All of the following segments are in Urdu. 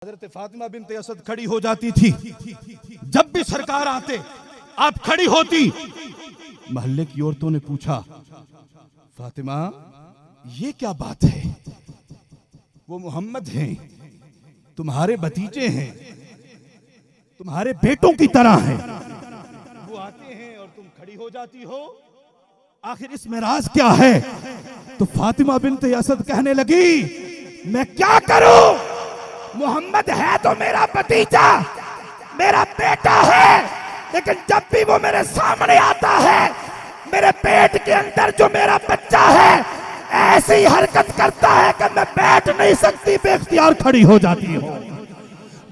حضرت فاطمہ بنت اسد کھڑی ہو جاتی تھی، جب بھی سرکار آتے آپ کھڑی ہوتی۔ محلے کی عورتوں نے پوچھا، فاطمہ یہ کیا بات ہے؟ وہ محمد ہیں، تمہارے بھتیجے ہیں، تمہارے بیٹوں کی طرح ہیں، وہ آتے ہیں اور تم کھڑی ہو جاتی ہو، آخر اس میں راز کیا ہے؟ تو فاطمہ بنت اسد کہنے لگی، میں کیا کروں؟ محمد ہے تو میرا بھتیجا، میرا بیٹا ہے، لیکن جب بھی وہ میرے سامنے آتا ہے، میرے پیٹ کے اندر جو میرا بچہ ہے ایسی حرکت کرتا ہے کہ میں بیٹھ نہیں سکتی، بے اختیار کھڑی ہو جاتی ہوں،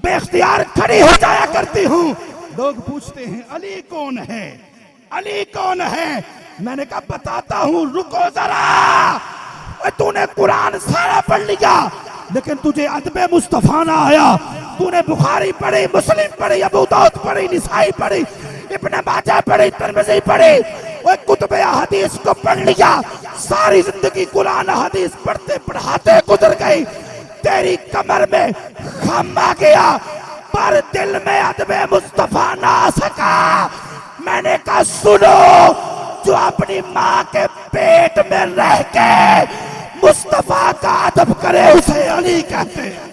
بے اختیار کھڑی ہو جایا کرتی ہوں۔ لوگ پوچھتے ہیں علی کون ہے، علی کون ہے؟ میں نے کہا بتاتا ہوں، رکو ذرا۔ تو نے قرآن سارا پڑھ لیا لیکن تجھے ادب مصطفیٰ نہ آیا۔ تو نے بخاری پڑھی، مسلم پڑھی، ابو داؤد پڑھی، نسائی پڑھی، ابن ماجہ پڑھی، ترمذی پڑھی، وہ کتب حدیث کو پڑھ لیا، ساری زندگی قرآن حدیث پڑھتے پڑھاتے گزر گئی، تیری کمر میں خم آ گیا پر دل میں ادب مصطفیٰ نہ آ سکا۔ میں نے کہا سنو، جو اپنی ماں کے پیٹ میں رہ کے مصطفیٰ کا ادب کرے اسے علی کہتے ہیں۔